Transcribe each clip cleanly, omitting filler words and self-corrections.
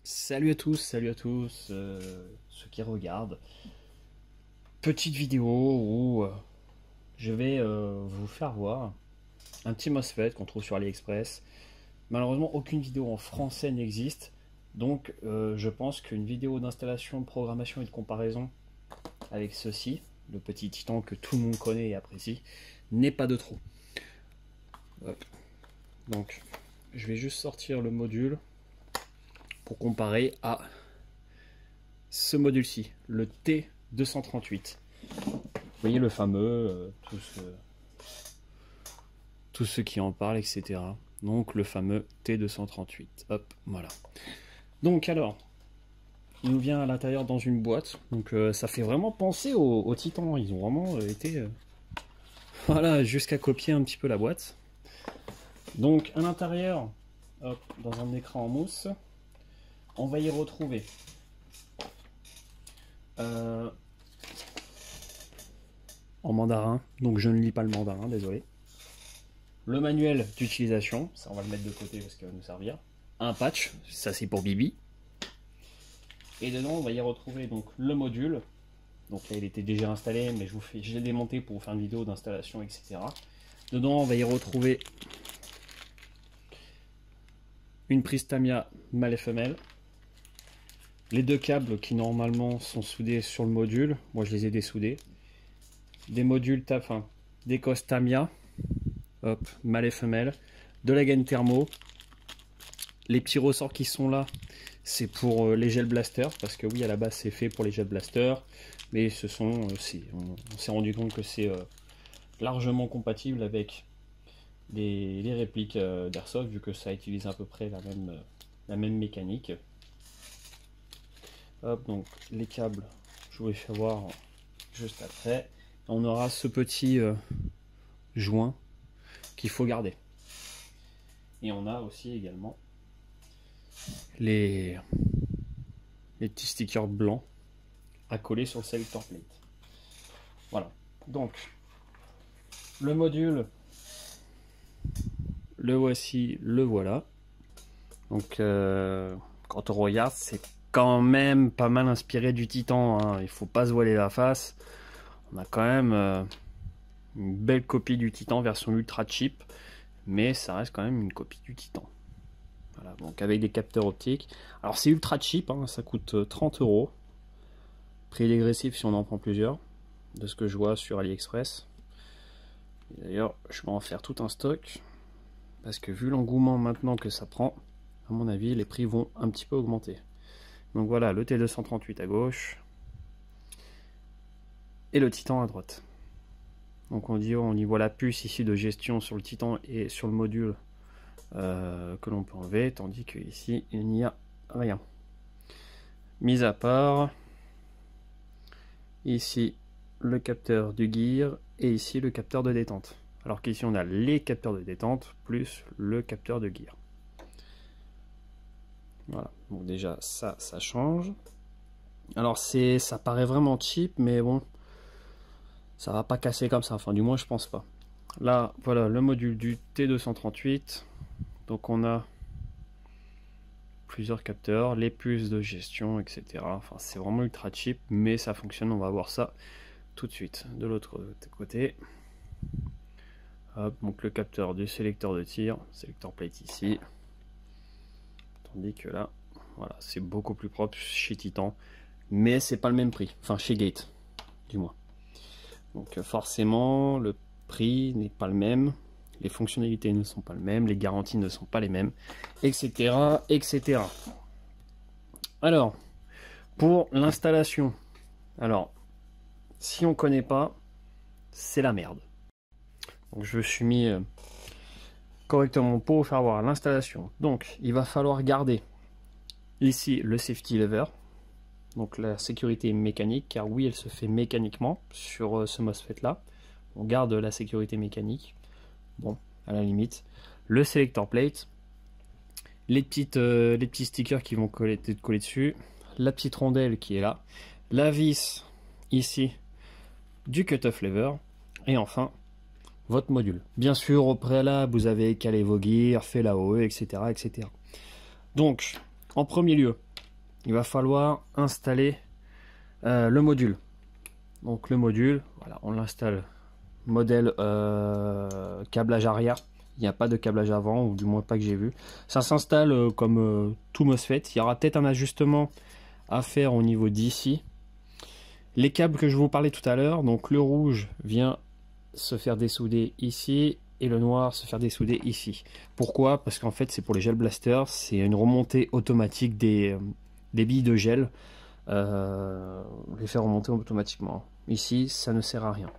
Salut à tous ceux qui regardent. Petite vidéo où je vais vous faire voir un petit MOSFET qu'on trouve sur AliExpress. Malheureusement, aucune vidéo en français n'existe. Donc, je pense qu'une vidéo d'installation, de programmation et de comparaison avec ceci, le petit Titan que tout le monde connaît et apprécie, n'est pas de trop. Hop. Donc, je vais juste sortir le module pour comparer à ce module-ci, le T238. Vous voyez le fameux, tous ceux qui en parlent, etc. Donc le fameux T238. Hop, voilà. Donc alors, il nous vient à l'intérieur dans une boîte. Donc ça fait vraiment penser au Titan. Ils ont vraiment été... voilà, jusqu'à copier un petit peu la boîte. Donc à l'intérieur, hop, dans un écran en mousse, on va y retrouver en mandarin, donc je ne lis pas le mandarin, désolé. Le manuel d'utilisation, ça on va le mettre de côté parce qu'il va nous servir. Un patch, ça c'est pour Bibi. Et dedans on va y retrouver donc le module. Donc là il était déjà installé, mais je l'ai démonté pour vous faire une vidéo d'installation, etc. Dedans on va y retrouver une prise Tamiya mâle et femelle. Les deux câbles qui normalement sont soudés sur le module, moi je les ai dessoudés. Des modules des cosses Tamiya, hop, mâle et femelle, de la gaine thermo. Les petits ressorts qui sont là, c'est pour les gel blasters, parce que oui, à la base c'est fait pour les gel blasters, mais on s'est rendu compte que c'est largement compatible avec les répliques d'Airsoft, vu que ça utilise à peu près la même mécanique. Hop, donc les câbles, je vous les fais voir juste après. On aura ce petit joint qu'il faut garder. Et on a aussi également les petits stickers blancs à coller sur le selector plate. Voilà. Donc, le module, le voici, le voilà. Donc, quand on regarde, c'est quand même pas mal inspiré du Titan, hein. Il faut pas se voiler la face. On a quand même une belle copie du Titan version ultra cheap, mais ça reste quand même une copie du Titan. Voilà, donc avec des capteurs optiques. Alors c'est ultra cheap, hein, ça coûte 30 €. Prix dégressif si on en prend plusieurs, de ce que je vois sur AliExpress. D'ailleurs, je vais en faire tout un stock, parce que vu l'engouement maintenant que ça prend, à mon avis, les prix vont un petit peu augmenter. Donc voilà, le T238 à gauche et le Titan à droite. Donc on y voit la puce ici de gestion sur le Titan et sur le module que l'on peut enlever, tandis que ici il n'y a rien. Mis à part ici le capteur du gear et ici le capteur de détente. Alors qu'ici on a les capteurs de détente plus le capteur de gear. Voilà, donc déjà ça change. Alors ça paraît vraiment cheap, mais bon, ça va pas casser comme ça, enfin du moins je pense pas. Là voilà le module du T238. Donc on a plusieurs capteurs, les puces de gestion, etc. Enfin c'est vraiment ultra cheap, mais ça fonctionne. On va voir ça tout de suite. De l'autre côté, hop, donc le capteur du sélecteur de tir, sélecteur plate ici. Tandis que là, voilà, c'est beaucoup plus propre chez Titan, mais c'est pas le même prix. Enfin chez Gate, du moins. Donc forcément, le prix n'est pas le même. Les fonctionnalités ne sont pas les mêmes, les garanties ne sont pas les mêmes, etc. etc. Alors, pour l'installation, alors, si on ne connaît pas, c'est la merde. Donc je me suis mis correctement pour vous faire voir l'installation. Donc, il va falloir garder ici le safety lever, donc la sécurité mécanique, car oui, elle se fait mécaniquement sur ce MOSFET là. On garde la sécurité mécanique. Bon, à la limite, le selector plate, les petits stickers qui vont coller dessus, la petite rondelle qui est là, la vis ici du cut-off lever, et enfin votre module. Bien sûr, au préalable, vous avez calé vos gears, fait la OE, etc., etc. Donc, en premier lieu, il va falloir installer le module. Donc le module, voilà, on l'installe modèle câblage arrière. Il n'y a pas de câblage avant, ou du moins pas que j'ai vu. Ça s'installe comme tout MOSFET. Il y aura peut-être un ajustement à faire au niveau d'ici. Les câbles que je vous parlais tout à l'heure, donc le rouge vient se faire dessouder ici et le noir se faire dessouder ici. Pourquoi? Parce qu'en fait c'est pour les gel blasters, c'est une remontée automatique des billes de gel, les faire remonter automatiquement. Ici ça ne sert à rien.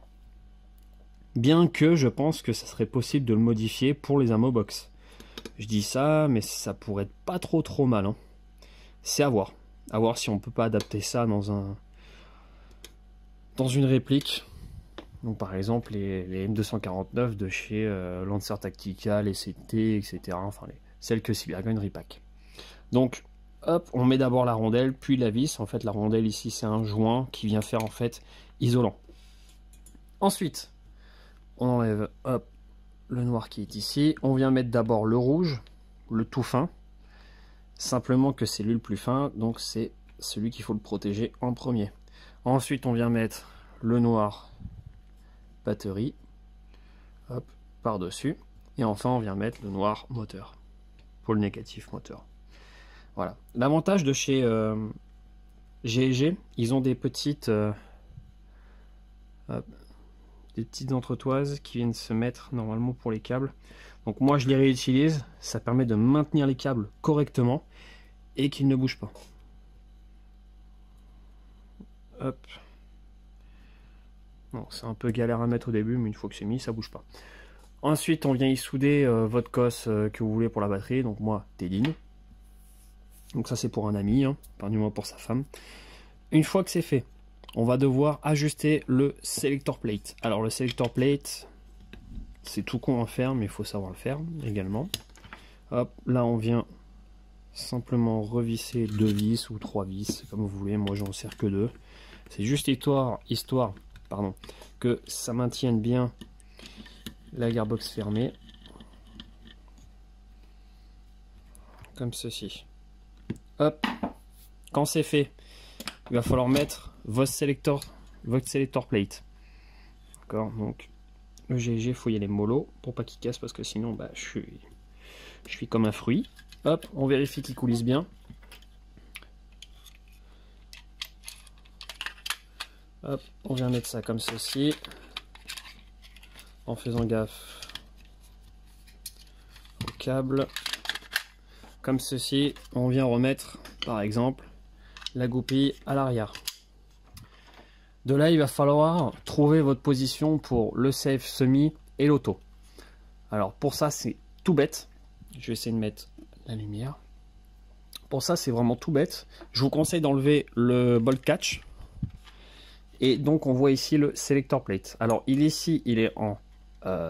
Bien que je pense que ça serait possible de le modifier pour les Amobox. Je dis ça, mais ça pourrait être pas trop mal. Hein. C'est à voir. À voir si on peut pas adapter ça dans une réplique. Donc par exemple les M249 de chez Lancer Tactical, les CT, etc. Enfin celles que Cybergun repack. Donc hop, on met d'abord la rondelle, puis la vis. En fait la rondelle ici c'est un joint qui vient faire en fait isolant. Ensuite, on enlève hop, le noir qui est ici. On vient mettre d'abord le rouge, le tout fin. Simplement que c'est lui le plus fin, donc c'est celui qu'il faut le protéger en premier. Ensuite, on vient mettre le noir batterie, hop, par-dessus. Et enfin, on vient mettre le noir moteur, pour le négatif moteur. Voilà. L'avantage de chez GEG, ils ont des petites... hop, des petites entretoises qui viennent se mettre normalement pour les câbles. Donc moi je les réutilise, ça permet de maintenir les câbles correctement et qu'ils ne bougent pas. Hop. Bon, c'est un peu galère à mettre au début, mais une fois que c'est mis, ça bouge pas. Ensuite on vient y souder votre cosse que vous voulez pour la batterie, donc moi Téline. Donc ça c'est pour un ami, hein, pas du moins pour sa femme. Une fois que c'est fait, on va devoir ajuster le selector plate. Alors le selector plate, c'est tout con à faire, mais il faut savoir le faire également. Hop, là on vient simplement revisser 2 vis ou 3 vis, comme vous voulez. Moi j'en sers que 2. C'est juste histoire que ça maintienne bien la gearbox fermée. Comme ceci. Hop, quand c'est fait, il va falloir mettre votre selector plate. D'accord, donc le GG, il faut y aller mollo pour pas qu'il casse, parce que sinon bah, je suis comme un fruit. Hop, on vérifie qu'il coulisse bien. Hop, on vient mettre ça comme ceci, en faisant gaffe au câble. Comme ceci, on vient remettre par exemple la goupille à l'arrière. De là, il va falloir trouver votre position pour le safe semi et l'auto. Alors pour ça, c'est tout bête. Je vais essayer de mettre la lumière. Pour ça, c'est vraiment tout bête. Je vous conseille d'enlever le bolt catch. Et donc, on voit ici le selector plate. Alors, ici, il est en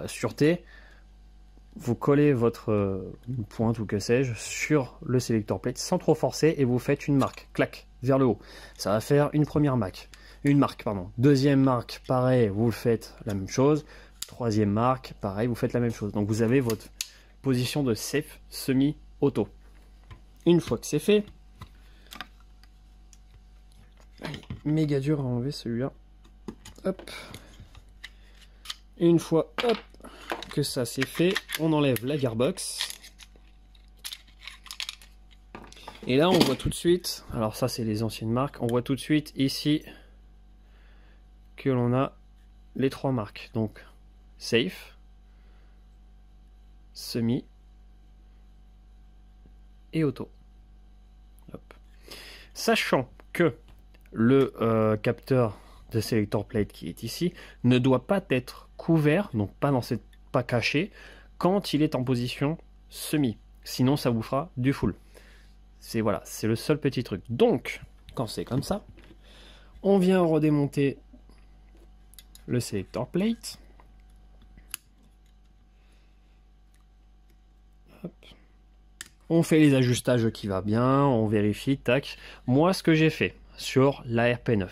sûreté. Vous collez votre pointe ou que sais-je sur le selector plate sans trop forcer et vous faites une marque, clac, vers le haut. Ça va faire une première marque. Deuxième marque, pareil, vous faites la même chose. Troisième marque, pareil, vous faites la même chose. Donc vous avez votre position de safe semi-auto. Une fois que c'est fait, méga dur à enlever celui-là. Hop. Une fois hop, que ça c'est fait, on enlève la gearbox. Et là on voit tout de suite, alors ça c'est les anciennes marques, on voit tout de suite ici que l'on a les 3 marques. Donc safe, semi et auto. Hop. Sachant que le capteur de selector plate qui est ici ne doit pas être couvert, donc pas caché, quand il est en position semi. Sinon ça vous fera du full. C'est voilà, c'est le seul petit truc. Donc, quand c'est comme ça, on vient redémonter le selector plate. Hop. On fait les ajustages qui va bien, on vérifie, tac. Moi, ce que j'ai fait sur la RP9,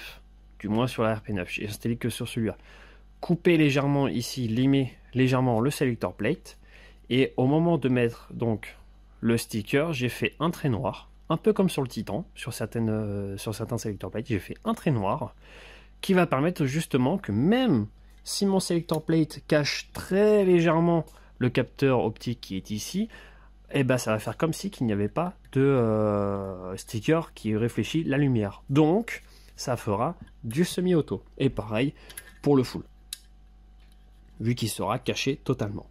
du moins sur la RP9, j'ai installé que sur celui-là. Couper légèrement ici, limer légèrement le selector plate. Et au moment de mettre donc le sticker, j'ai fait un trait noir. un peu comme sur le Titan, sur certains sélecteurs plate, j'ai fait un trait noir qui va permettre justement que même si mon sélecteur plate cache très légèrement le capteur optique qui est ici, et ben ça va faire comme si qu'il n'y avait pas de sticker qui réfléchit la lumière. Donc ça fera du semi-auto. Et pareil pour le full, vu qu'il sera caché totalement.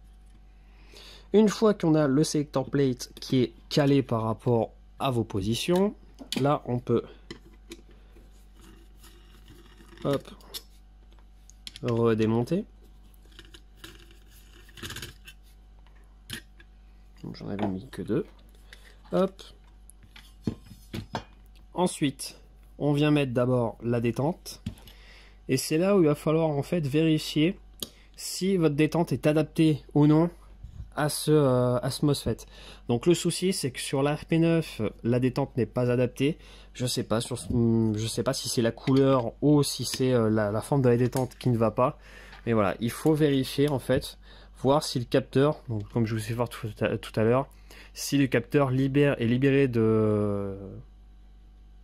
Une fois qu'on a le selector plate qui est calé par rapport à vos positions, là on peut hop, redémonter. J'en avais mis que 2. Hop. Ensuite, on vient mettre d'abord la détente. Et c'est là où il va falloir en fait vérifier si votre détente est adaptée ou non à ce MOSFET. Donc le souci, c'est que sur la RP9, la détente n'est pas adaptée. Je sais pas si c'est la couleur ou si c'est la forme de la détente qui ne va pas. Mais voilà, il faut vérifier en fait, voir si le capteur, donc comme je vous ai fait voir tout à l'heure, si le capteur est libéré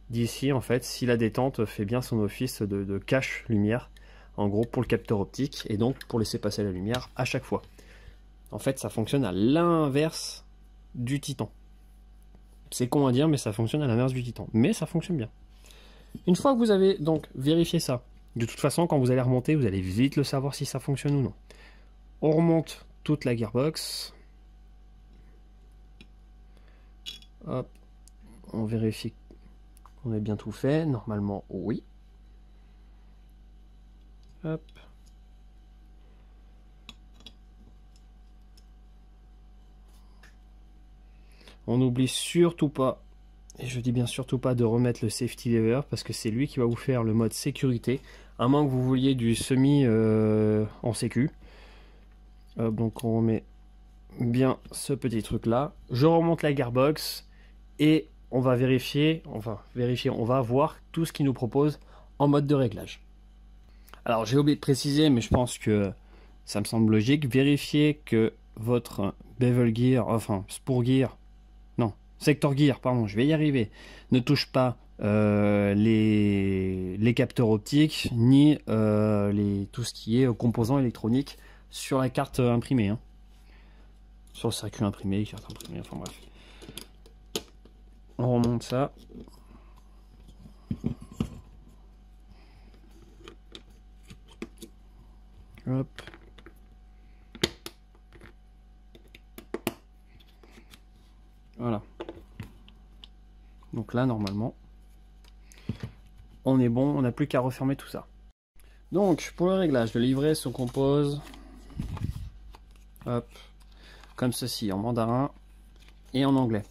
d'ici en fait, si la détente fait bien son office de cache lumière, en gros pour le capteur optique, et donc pour laisser passer la lumière à chaque fois. En fait, ça fonctionne à l'inverse du Titan. C'est con à dire, mais ça fonctionne à l'inverse du Titan. Mais ça fonctionne bien. Une fois que vous avez donc vérifié ça, de toute façon, quand vous allez remonter, vous allez vite le savoir si ça fonctionne ou non. On remonte toute la gearbox. Hop. On vérifie qu'on ait bien tout fait. Normalement, oui. Hop. On n'oublie surtout pas, et je dis bien surtout pas, de remettre le safety lever parce que c'est lui qui va vous faire le mode sécurité, à moins que vous vouliez du semi en sécu. Donc on remet bien ce petit truc là. Je remonte la gearbox et on va vérifier, on va voir tout ce qu'il nous propose en mode de réglage. Alors j'ai oublié de préciser, mais je pense que ça me semble logique. Vérifiez que votre bevel gear, enfin spur gear, sector gear, pardon, je vais y arriver, ne touche pas les capteurs optiques ni tout ce qui est composants électroniques sur la carte imprimée, hein. Sur le circuit imprimé, carte imprimée, enfin bref. On remonte ça. Hop. Voilà. Donc là, normalement, on est bon, on n'a plus qu'à refermer tout ça. Donc, pour le réglage, le livret se compose, hop, comme ceci, en mandarin et en anglais.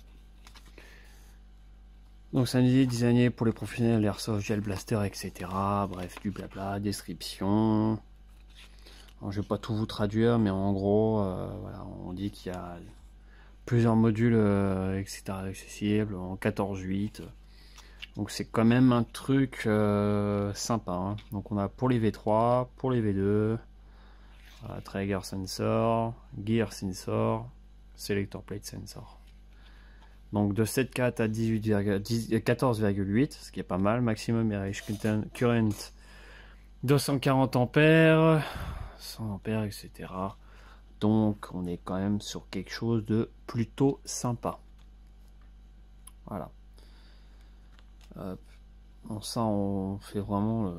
Donc, c'est un idée designé pour les professionnels, Airsoft, Gel Blaster, etc. Bref, du blabla, description. Alors, je vais pas tout vous traduire, mais en gros, voilà, on dit qu'il y a plusieurs modules, etc. accessibles en 14.8. Donc c'est quand même un truc sympa, hein. Donc on a pour les V3, pour les V2, Trigger Sensor, Gear Sensor, Selector Plate Sensor. Donc de 7.4 à 14.8, ce qui est pas mal. Maximum Average Current 240 ampères, 100 ampères, etc. Donc on est quand même sur quelque chose de plutôt sympa. Voilà. Bon, ça on fait vraiment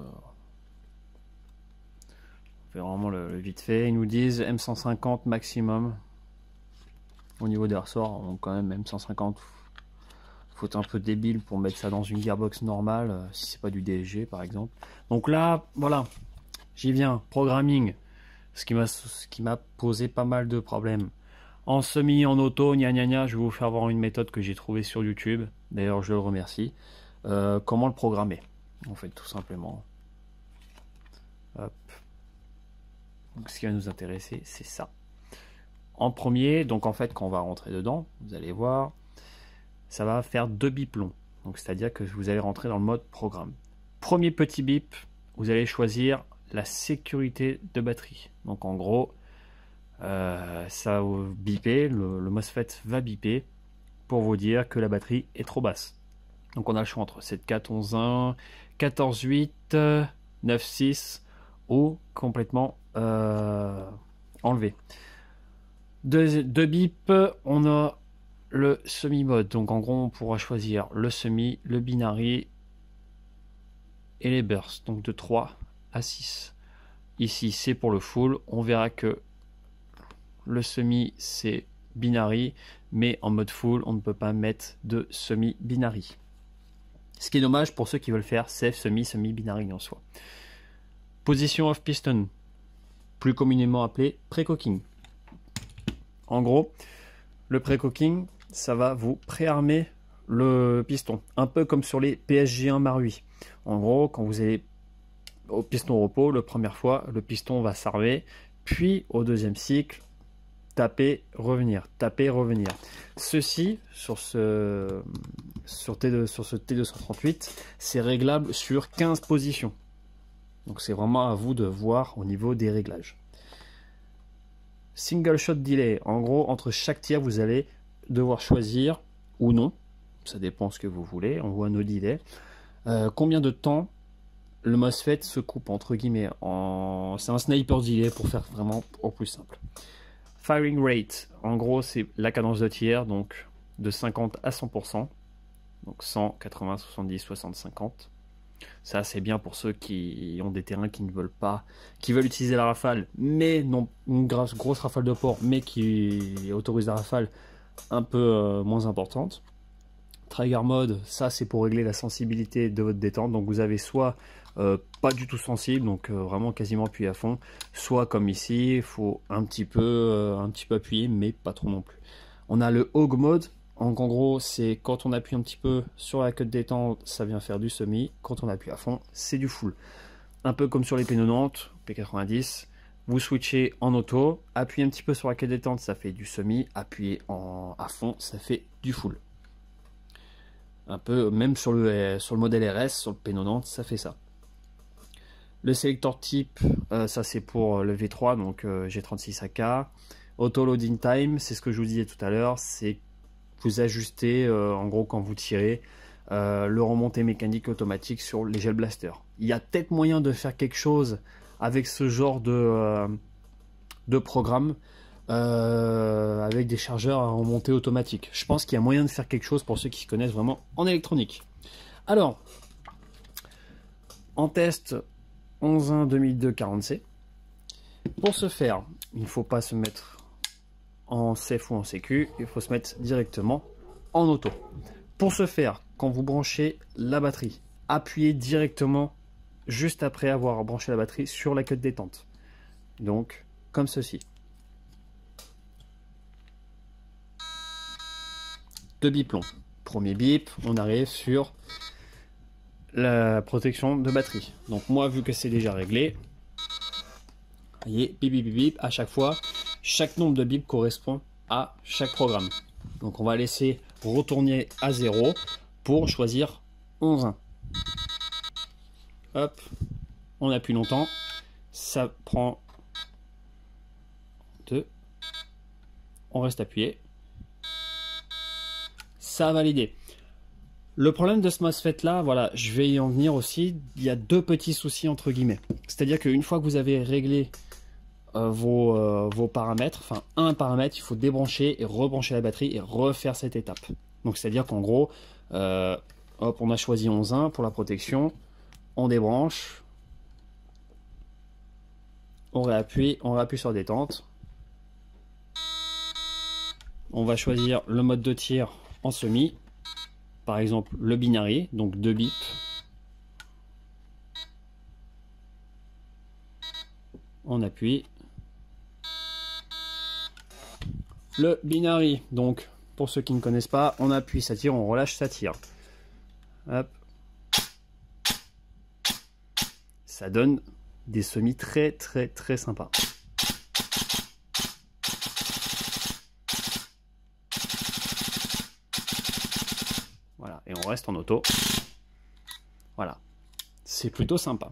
le vite fait. Ils nous disent M150 maximum au niveau des ressorts. Donc quand même M150, faut être un peu débile pour mettre ça dans une gearbox normale, si c'est pas du DSG par exemple. Donc là voilà, j'y viens. Programming, ce qui m'a posé pas mal de problèmes. En semi, en auto, gna gna gna, je vais vous faire voir une méthode que j'ai trouvée sur YouTube. D'ailleurs, je le remercie. Comment le programmer, en fait, tout simplement. Hop. Donc, ce qui va nous intéresser, c'est ça. En premier, donc en fait, quand on va rentrer dedans, vous allez voir, ça va faire 2 bips longs. Donc, c'est-à-dire que vous allez rentrer dans le mode programme. Premier petit bip, vous allez choisir la sécurité de batterie. Donc, en gros, ça va biper, le MOSFET va biper pour vous dire que la batterie est trop basse. Donc on a le choix entre 7/4, 11/1, 14/8, 9/6 ou complètement enlevé. Deux bips, on a le semi-mode. Donc en gros, on pourra choisir le semi, le binary et les bursts. Donc de 3 à 6. Ici, c'est pour le full. On verra que le semi, c'est binary, mais en mode full, on ne peut pas mettre de semi-binary. Ce qui est dommage pour ceux qui veulent faire safe, semi-binary en soi. Position of piston, plus communément appelé pré-cocking. En gros, le pré-cocking, ça va vous préarmer le piston, un peu comme sur les PSG1 Marui. En gros, quand vous allez au piston au repos, la première fois, le piston va s'armer, puis au deuxième cycle, taper, revenir, taper, revenir. Ceci, sur ce T238, c'est réglable sur 15 positions. Donc c'est vraiment à vous de voir au niveau des réglages. Single shot delay, en gros, entre chaque tir, vous allez devoir choisir ou non, ça dépend ce que vous voulez, on voit no delay, combien de temps le MOSFET se coupe, entre guillemets, c'est un sniper delay pour faire vraiment au plus simple. Firing rate, en gros, c'est la cadence de tir, donc de 50 à 100%, donc 100, 80, 70, 60, 50. Ça, c'est bien pour ceux qui ont des terrains qui ne veulent pas, qui veulent utiliser la rafale, mais non une grosse rafale de port, mais qui autorise la rafale un peu moins importante. Trigger mode, ça c'est pour régler la sensibilité de votre détente. Donc vous avez soit pas du tout sensible, donc vraiment quasiment appuyé à fond, soit comme ici, il faut un petit peu appuyer, mais pas trop non plus. On a le hog mode. Donc en gros, c'est quand on appuie un petit peu sur la queue de détente, ça vient faire du semi. Quand on appuie à fond, c'est du full. Un peu comme sur les P90, P90, vous switchez en auto, appuyez un petit peu sur la queue de détente, ça fait du semi. Appuyez à fond, ça fait du full. Un peu, même sur le modèle RS, sur le P90, ça fait ça. Le sélecteur type, ça c'est pour le V3, donc G36AK. Auto loading time, c'est ce que je vous disais tout à l'heure, c'est vous ajustez en gros quand vous tirez le remontée mécanique automatique sur les gel blasters. Il y a peut-être moyen de faire quelque chose avec ce genre de programme avec des chargeurs à remontée automatique. Je pense qu'il y a moyen de faire quelque chose pour ceux qui se connaissent vraiment en électronique. Alors, en test 11.1 2002 40C. Pour ce faire, il ne faut pas se mettre en safe ou en sécu, il faut se mettre directement en auto. Pour ce faire, quand vous branchez la batterie, appuyez directement juste après avoir branché la batterie sur la queue de détente. Donc, comme ceci. Deux bips longs. Premier bip, on arrive sur la protection de batterie. Donc moi, vu que c'est déjà réglé, vous voyez, bip, bip, bip, bip, à chaque fois, chaque nombre de bips correspond à chaque programme. Donc on va laisser retourner à 0 pour choisir 11.1. Hop, on appuie longtemps, ça prend 2, on reste appuyé, ça a validé. Le problème de ce MOSFET là, voilà, je vais y en venir aussi, il y a deux petits soucis entre guillemets. C'est-à-dire qu'une fois que vous avez réglé vos paramètres, enfin un paramètre, il faut débrancher et rebrancher la batterie et refaire cette étape. Donc c'est-à-dire qu'en gros, hop, on a choisi 11.1 pour la protection, on débranche, on réappuie sur détente. On va choisir le mode de tir en semi, par exemple le binary, donc 2 bips. On appuie. Le binary, donc pour ceux qui ne connaissent pas, on appuie, ça tire, on relâche, ça tire. Hop. Ça donne des semis très sympas. Voilà, et on reste en auto. Voilà, c'est plutôt sympa.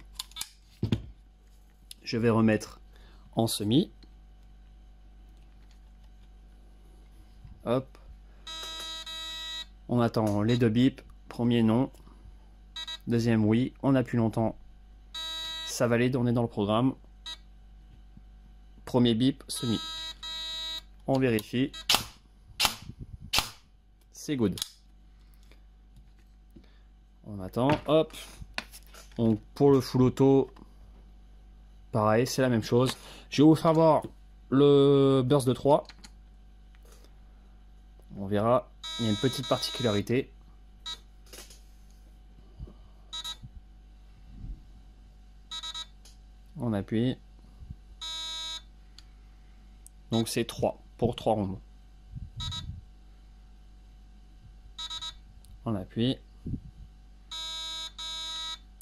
Je vais remettre en semi. Hop. On attend les 2 bips. Premier non. Deuxième oui. On appuie longtemps. Ça valide, on est dans le programme. Premier bip, semi. On vérifie. C'est good. On attend, hop. Donc pour le full auto, pareil, c'est la même chose. Je vais vous faire voir le burst de 3. On verra, il y a une petite particularité. On appuie. Donc c'est 3 pour 3 rondes. On appuie.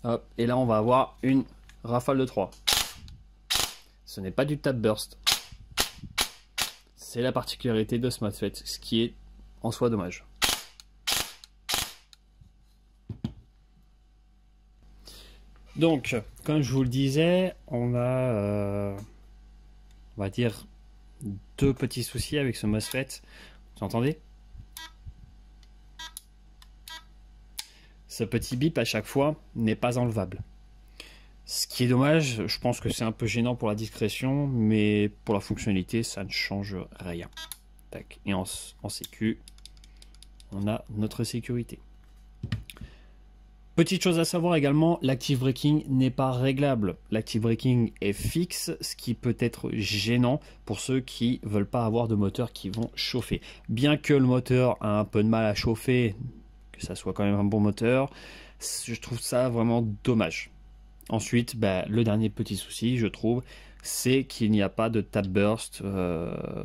Hop, et là on va avoir une rafale de 3. Ce n'est pas du tap burst. C'est la particularité de ce MOSFET, ce qui est en soi dommage. Donc, comme je vous le disais, on va dire 2 petits soucis avec ce MOSFET. Vous entendez? Ce petit bip à chaque fois n'est pas enlevable. Ce qui est dommage, je pense que c'est un peu gênant pour la discrétion, mais pour la fonctionnalité, ça ne change rien. Tac. Et en sécu, on a notre sécurité. Petite chose à savoir également, l'active braking n'est pas réglable. L'active braking est fixe, ce qui peut être gênant pour ceux qui ne veulent pas avoir de moteur qui vont chauffer. Bien que le moteur a un peu de mal à chauffer, que ça soit quand même un bon moteur, je trouve ça vraiment dommage. Ensuite, le dernier petit souci, je trouve, c'est qu'il n'y a pas de tap burst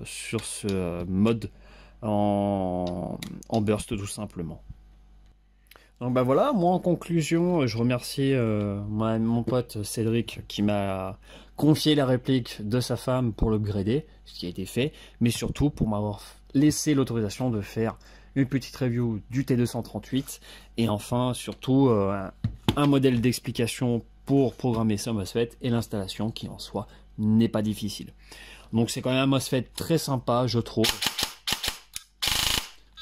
sur ce mode en burst tout simplement. Donc voilà, moi en conclusion, je remercie mon pote Cédric qui m'a confié la réplique de sa femme pour l'upgrader, ce qui a été fait, mais surtout pour m'avoir laissé l'autorisation de faire une petite review du T238 et enfin surtout un modèle d'explication pour programmer ce MOSFET et l'installation qui en soi n'est pas difficile. Donc c'est quand même un MOSFET très sympa, je trouve.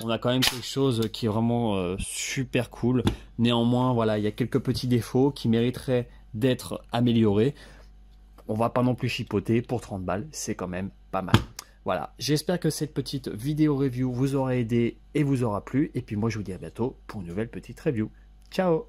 On a quand même quelque chose qui est vraiment super cool. Néanmoins, voilà, il y a quelques petits défauts qui mériteraient d'être améliorés. On va pas non plus chipoter pour 30 balles, c'est quand même pas mal. Voilà, j'espère que cette petite vidéo review vous aura aidé et vous aura plu. Et puis moi, je vous dis à bientôt pour une nouvelle petite review. Ciao!